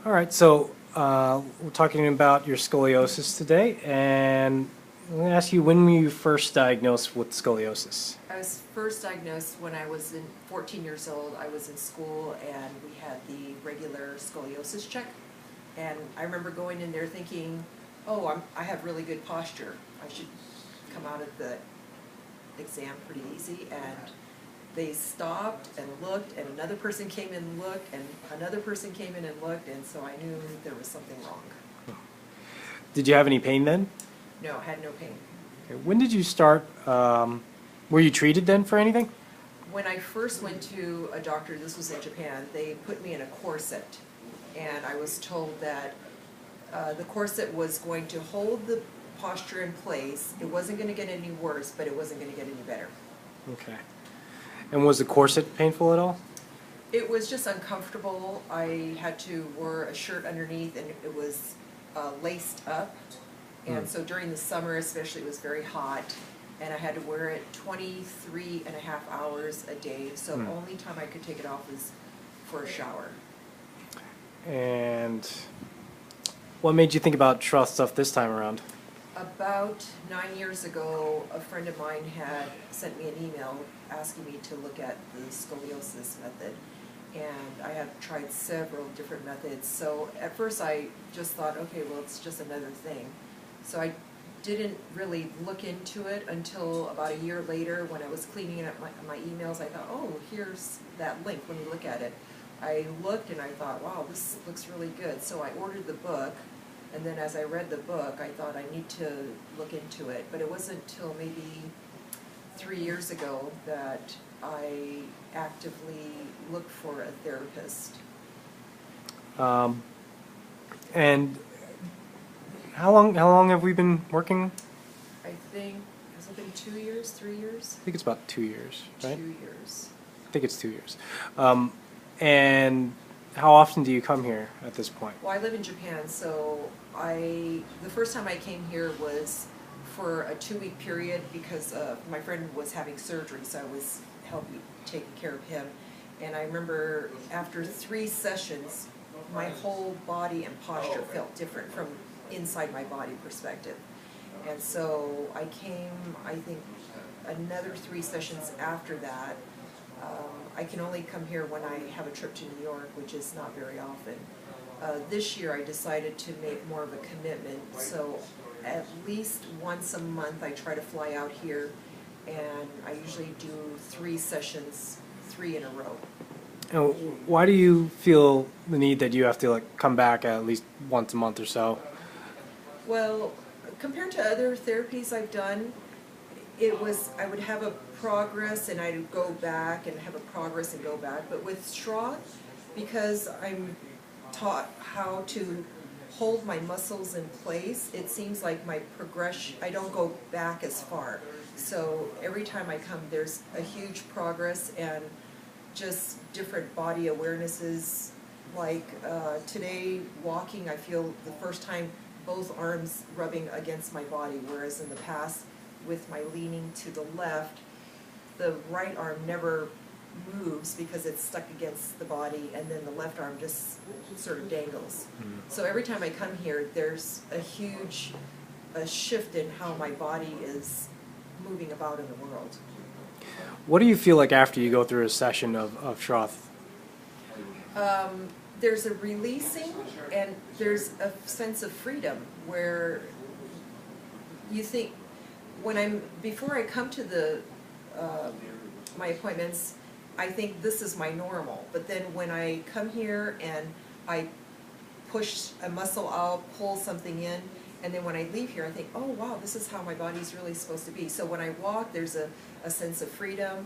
All right, so we're talking about your scoliosis today, and I'm going to ask you, when were you first diagnosed with scoliosis? I was first diagnosed when I was 14 years old. I was in school and we had the regular scoliosis check. And I remember going in there thinking, oh, I have really good posture. I should come out of the exam pretty easy. And they stopped and looked, and another person came in and looked, and another person came in and looked, and so I knew there was something wrong. Did you have any pain then? No, I had no pain. Okay. When did you start, were you treated then for anything? When I first went to a doctor, this was in Japan, they put me in a corset. And I was told that the corset was going to hold the posture in place. It wasn't going to get any worse, but it wasn't going to get any better. Okay. And was the corset painful at all? It was just uncomfortable. I had to wear a shirt underneath, and it was laced up. And so during the summer especially, it was very hot. And I had to wear it 23 and a half hours a day. So only time I could take it off was for a shower. And what made you think about Schroth stuff this time around? About 9 years ago, a friend of mine had sent me an email asking me to look at the scoliosis method. And I have tried several different methods. So at first I just thought, okay, well, it's just another thing. So I didn't really look into it until about a year later when I was cleaning up my emails. I thought, oh, here's that link, let me look at it. I looked and I thought, wow, this looks really good. So I ordered the book, and then as I read the book, I thought I need to look into it. But it wasn't until maybe 3 years ago that I actively looked for a therapist. And how long have we been working? I think, has it been 2 years, 3 years? I think it's about 2 years, right? 2 years. I think it's 2 years. And how often do you come here at this point? Well, I live in Japan, so the first time I came here was for a 2-week period because my friend was having surgery, so I was helping take care of him. And I remember after 3 sessions, my whole body and posture felt different from inside my body perspective. And so I came, I think, another 3 sessions after that. I can only come here when I have a trip to New York, which is not very often. This year I decided to make more of a commitment, so at least once a month I try to fly out here, and I usually do 3 sessions, 3 in a row. And why do you feel the need that you have to come back at least once a month or so? Well, compared to other therapies I've done, I would have a progress and I'd go back and have a progress and go back. But with Schroth, because I'm taught how to hold my muscles in place, it seems like my progression, I don't go back as far. So every time I come, there's a huge progress and just different body awarenesses. Like today, walking, I feel the first time both arms rubbing against my body, whereas in the past, with my leaning to the left, the right arm never moves because it's stuck against the body, and then the left arm just sort of dangles. So every time I come here, there's a huge shift in how my body is moving about in the world. What do you feel like after you go through a session of Schroth? There's a releasing and there's a sense of freedom where you think, before I come to my appointments, I think this is my normal. But then when I come here and I push a muscle out, pull something in, and then when I leave here, I think, oh wow, this is how my body's really supposed to be. So when I walk, there's a sense of freedom.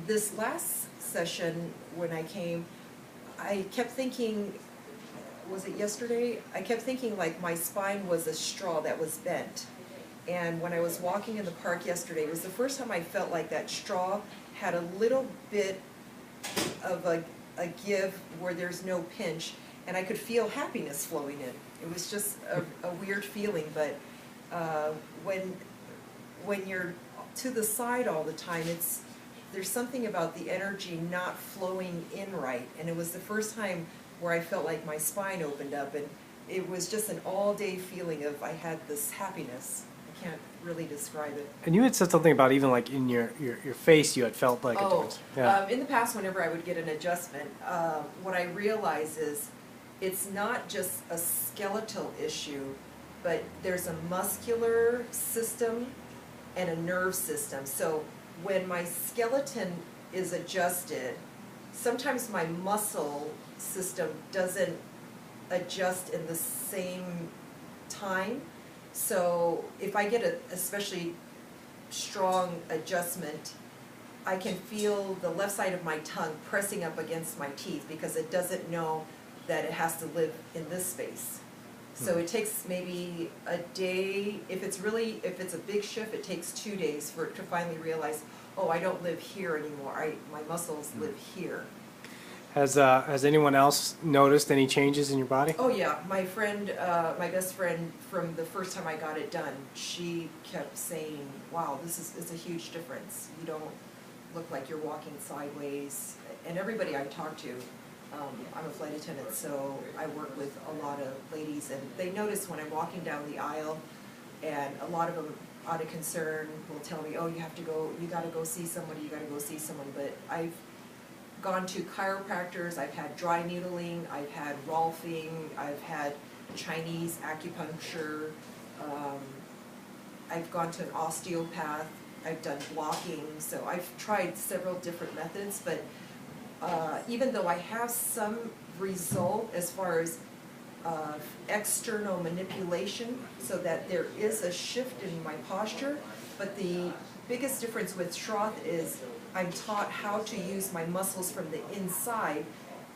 This last session, when I came, I kept thinking, was it yesterday? I kept thinking like my spine was a straw that was bent. And when I was walking in the park yesterday, it was the first time I felt like that straw had a little bit of a give where there's no pinch, and I could feel happiness flowing in. It was just a weird feeling, but when you're to the side all the time, there's something about the energy not flowing in right. And it was the first time where I felt like my spine opened up, and it was just an all-day feeling of I had this happiness. I can't really describe it. And you had said something about even like in your face you had felt like a difference. Yeah. In the past, whenever I would get an adjustment, what I realize is it's not just a skeletal issue, but there's a muscular system and a nerve system. So when my skeleton is adjusted, sometimes my muscle system doesn't adjust in the same time. So if I get a especially strong adjustment, I can feel the left side of my tongue pressing up against my teeth because it doesn't know that it has to live in this space. So it takes maybe a day. If it's a big shift, it takes 2 days for it to finally realize, oh, I don't live here anymore. My muscles live here. Has anyone else noticed any changes in your body? Oh yeah, my friend, my best friend from the first time I got it done, she kept saying, wow, it's a huge difference. You don't look like you're walking sideways. And everybody I talk to, I'm a flight attendant, so I work with a lot of ladies, and they notice when I'm walking down the aisle, and a lot of them, out of concern, will tell me, oh, you gotta go see somebody, you gotta go see someone. But I've gone to chiropractors, I've had dry needling, I've had Rolfing, I've had Chinese acupuncture, I've gone to an osteopath, I've done blocking, so I've tried several different methods, but even though I have some result as far as external manipulation, so that there is a shift in my posture, but the biggest difference with Schroth is I'm taught how to use my muscles from the inside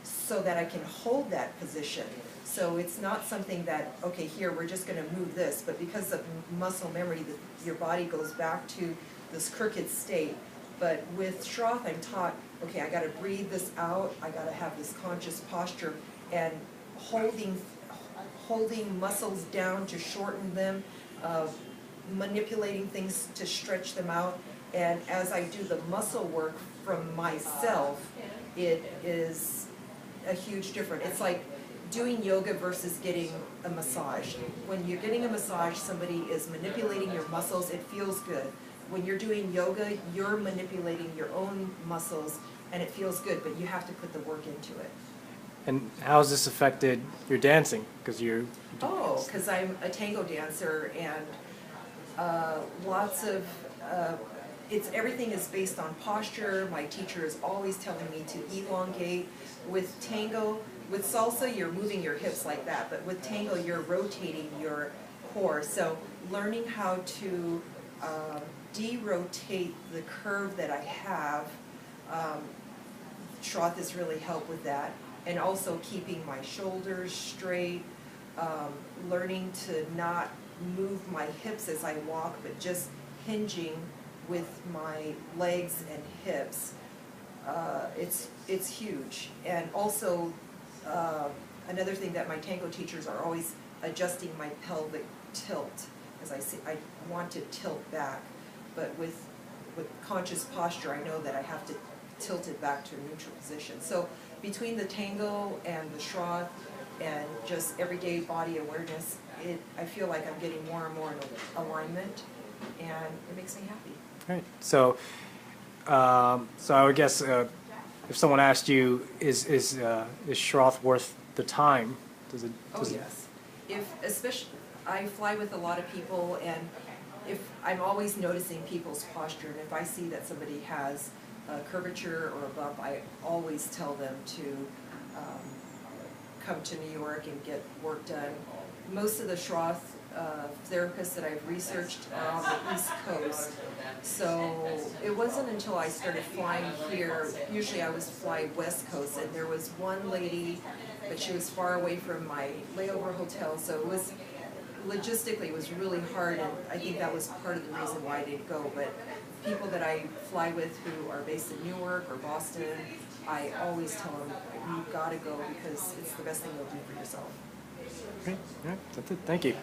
so that I can hold that position. So it's not something that, okay, here, we're just going to move this, but because of muscle memory, your body goes back to this crooked state. But with Schroth, I'm taught, okay, I got to breathe this out, I got to have this conscious posture, and holding muscles down to shorten them, manipulating things to stretch them out. And as I do the muscle work from myself, it is a huge difference. It's like doing yoga versus getting a massage. When you're getting a massage, somebody is manipulating your muscles, it feels good. When you're doing yoga, you're manipulating your own muscles, and it feels good, but you have to put the work into it. And how has this affected your dancing? Because because I'm a tango dancer, and lots of everything is based on posture. My teacher is always telling me to elongate. With tango, with salsa, you're moving your hips like that, but with tango, you're rotating your core. So learning how to de-rotate the curve that I have, Schroth has really helped with that. And also keeping my shoulders straight, learning to not move my hips as I walk, but just hinging with my legs and hips. It's huge. And also, another thing that my tango teachers are always adjusting my pelvic tilt. As I say, I want to tilt back, but with conscious posture, I know that I have to tilt it back to a neutral position. So between the tango and the Schroth and just everyday body awareness, I feel like I'm getting more and more in alignment, and it makes me happy. Right. So I would guess if someone asked you, is Schroth worth the time? Yes. Especially, I fly with a lot of people, and if I'm always noticing people's posture, and if I see that somebody has a curvature or a bump, I always tell them to come to New York and get work done. Most of the Schroth therapists that I've researched are on the East Coast, so it wasn't until I started flying here, usually I was flying West Coast, and there was one lady, but she was far away from my layover hotel, so it was, logistically, it was really hard, and I think that was part of the reason why I didn't go. But people that I fly with who are based in Newark or Boston, I always tell them, you've got to go because it's the best thing you'll do for yourself. Great. All right. That's it. Thank you.